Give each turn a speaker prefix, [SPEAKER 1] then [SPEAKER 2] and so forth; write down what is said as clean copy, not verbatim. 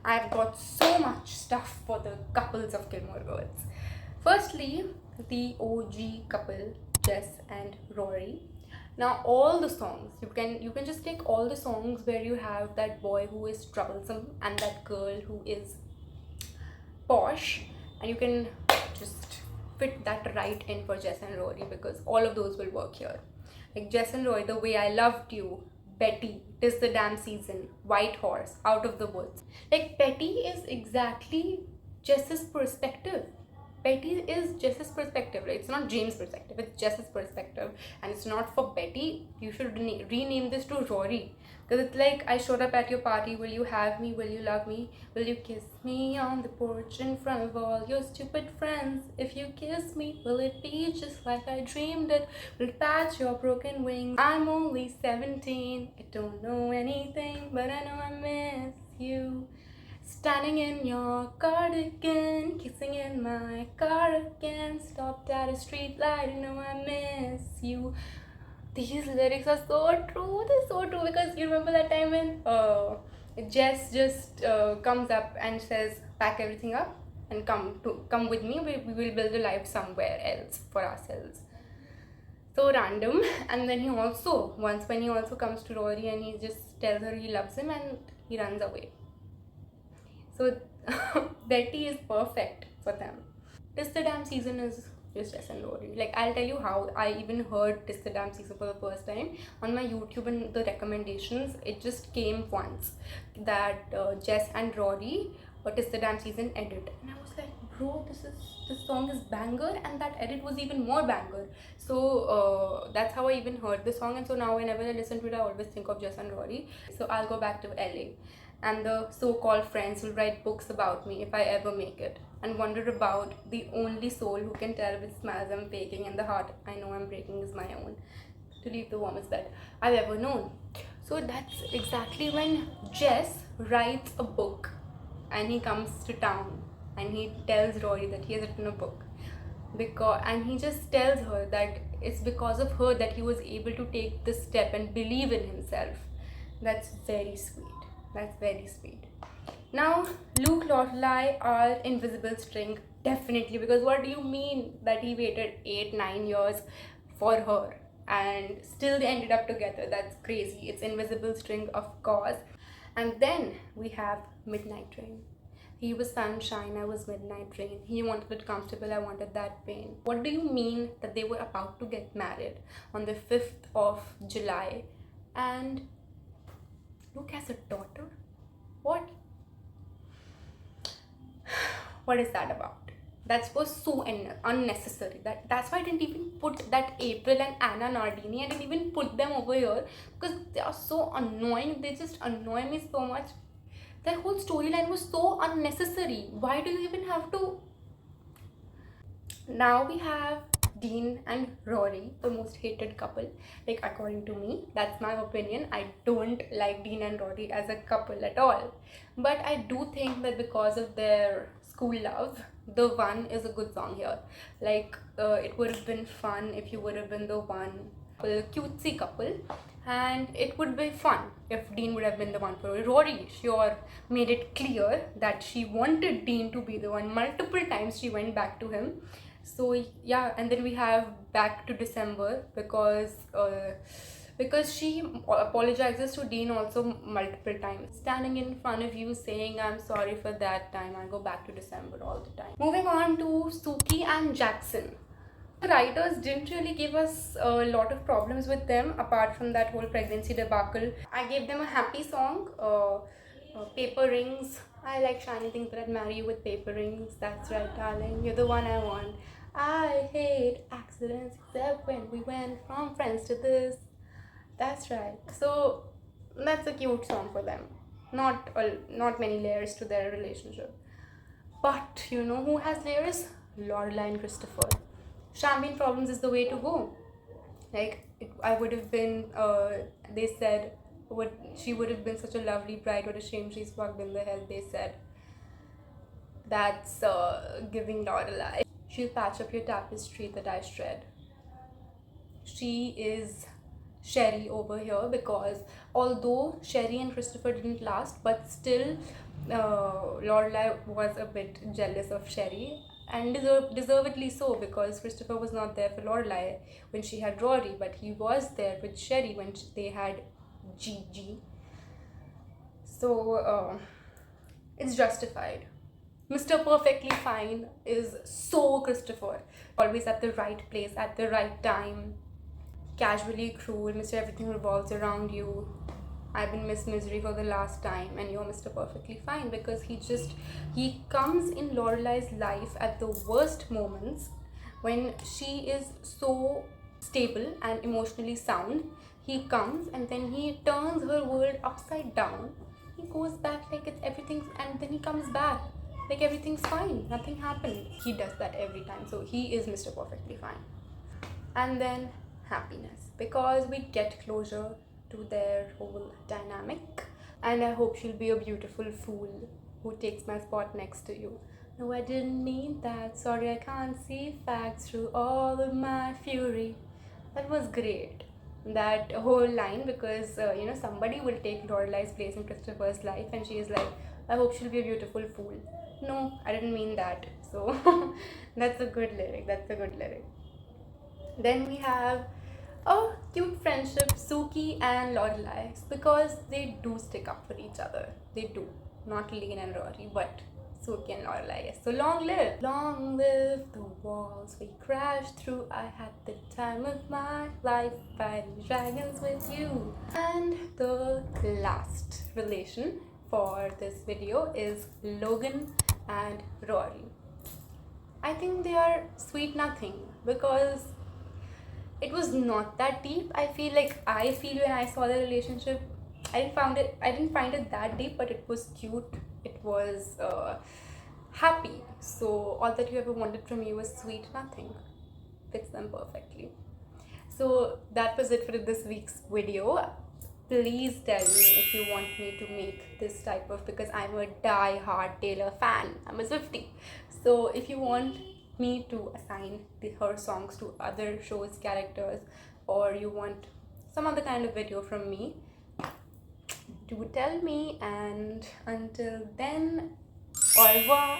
[SPEAKER 1] I've got so much stuff for the couples of Gilmore Girls. Firstly, the OG couple, Jess and Rory. Now all the songs, you can just take all the songs where you have that boy who is troublesome and that girl who is posh, and you can just fit that right in for Jess and Rory, because all of those will work here. Like Jess and Rory, The Way I Loved You, Betty, Tis the Damn Season, White Horse, Out of the Woods. Like Betty is exactly Jess's perspective. Betty is Jess's perspective, right? It's not James' perspective, it's Jess's perspective. And it's not for Betty. You should rename this to Rory. Because it's like, I showed up at your party, will you have me, will you love me, will you kiss me on the porch in front of all your stupid friends? If you kiss me, will it be just like I dreamed it? Will it patch your broken wings? I'm only 17, I don't know anything, but I know I miss you. Standing in your cardigan, kissing in my car again, stopped at a street light, you know I miss you. These lyrics are so true, they're so true, because you remember that time when Jess just comes up and says, pack everything up and come with me, we will build a life somewhere else for ourselves. So random. And then he also, once when he also comes to Rory and he just tells her he loves him and he runs away. So Betty is perfect for them. Tis the Damn Season is just Jess and Rory. Like, I'll tell you how I even heard Tis the Damn Season for the first time. On my YouTube and the recommendations, it just came once that Jess and Rory Tis the Damn Season edit. And I was like, bro, this song is banger, and that edit was even more banger. So that's how I even heard the song. And so now whenever I listen to it, I always think of Jess and Rory. So I'll go back to LA, and the so-called friends will write books about me if I ever make it, and wonder about the only soul who can tell which smiles I'm faking and the heart I know I'm breaking is my own, to leave the warmest bed I've ever known. So that's exactly when Jess writes a book, and he comes to town and he tells Rory that he has written a book, and he just tells her that it's because of her that he was able to take this step and believe in himself. That's very sweet. That's very sweet. Now, Luke Lorelai are invisible string, definitely, because what do you mean that he waited 8-9 years for her and still they ended up together? That's crazy. It's invisible string, of course. And then we have Midnight Train. He was sunshine, I was midnight train. He wanted it comfortable, I wanted that pain. What do you mean that they were about to get married on the 5th of July and Luke has a daughter? What? What is that about? That was so unnecessary. That's why I didn't even put that April and Anna Nardini. I didn't even put them over here because they are so annoying. They just annoy me so much. Their whole storyline was so unnecessary. Why do you even have to? Now we have Dean and Rory, the most hated couple. Like, according to me, that's my opinion. I don't like Dean and Rory as a couple at all. But I do think that because of their school love, The One is a good song here. Like, it would have been fun if you would have been the one, a cutesy couple. And it would be fun if Dean would have been the one for Rory. Rory sure made it clear that she wanted Dean to be the one. Multiple times she went back to him. So yeah, and then we have Back to December, because she apologizes to Dean also multiple times. Standing in front of you saying, I'm sorry for that time, I go back to December all the time. Moving on to Suki and Jackson. The writers didn't really give us a lot of problems with them apart from that whole pregnancy debacle. I gave them a happy song, Paper Rings. I like shiny things, but I'd marry you with paper rings. That's right, darling, you're the one I want. I hate accidents, except when we went from friends to this. That's right. So that's a cute song for them. Not many layers to their relationship. But you know who has layers? Lorelai and Christopher. Champagne problems is the way to go. Like, I would have been, they said, she would have been such a lovely bride. What a shame she's fucked in the hell, they said. That's giving Lorelai. She'll patch up your tapestry that I shred. She is Sherry over here, because although Sherry and Christopher didn't last, but still Lorelai was a bit jealous of Sherry, and deservedly so, because Christopher was not there for Lorelai when she had Rory, but he was there with Sherry when they had Gigi. So it's justified. Mr. Perfectly Fine is so Christopher. Always at the right place, at the right time. Casually cruel, Mr. Everything revolves around you. I've been Miss Misery for the last time, and you're Mr. Perfectly Fine, because he comes in Lorelai's life at the worst moments when she is so stable and emotionally sound. He comes and then he turns her world upside down. He goes back like it's everything, and then he comes back like everything's fine, nothing happened. He does that every time, so he is Mr. Perfectly Fine. And then happiness, because we get closure to their whole dynamic, and I hope she'll be a beautiful fool who takes my spot next to you. No, I didn't mean that. Sorry, I can't see facts through all of my fury. That was great. That whole line, because somebody will take Lorelai's place in Christopher's life, and she is like, I hope she'll be a beautiful fool. No, I didn't mean that. So that's a good lyric. That's a good lyric. Then we have a cute friendship, Suki and Lorelai, because they do stick up for each other. They do. Not Lane and Rory, but Suki and Lorelai. Yes. So long live the walls we crashed through. I had the time of my life fighting dragons with you. And the last relation for this video is Logan and Rory. I think they are sweet nothing, because it was not that deep. I feel when I saw the relationship, I didn't find it that deep, but it was cute. It was happy. So all that you ever wanted from me was sweet nothing. Fits them perfectly. So that was it for this week's video. Please tell me if you want me to make this type of, because I'm a die-hard Taylor fan. I'm a Swiftie. So if you want me to assign her songs to other shows characters, or you want some other kind of video from me, do tell me. And until then, au revoir.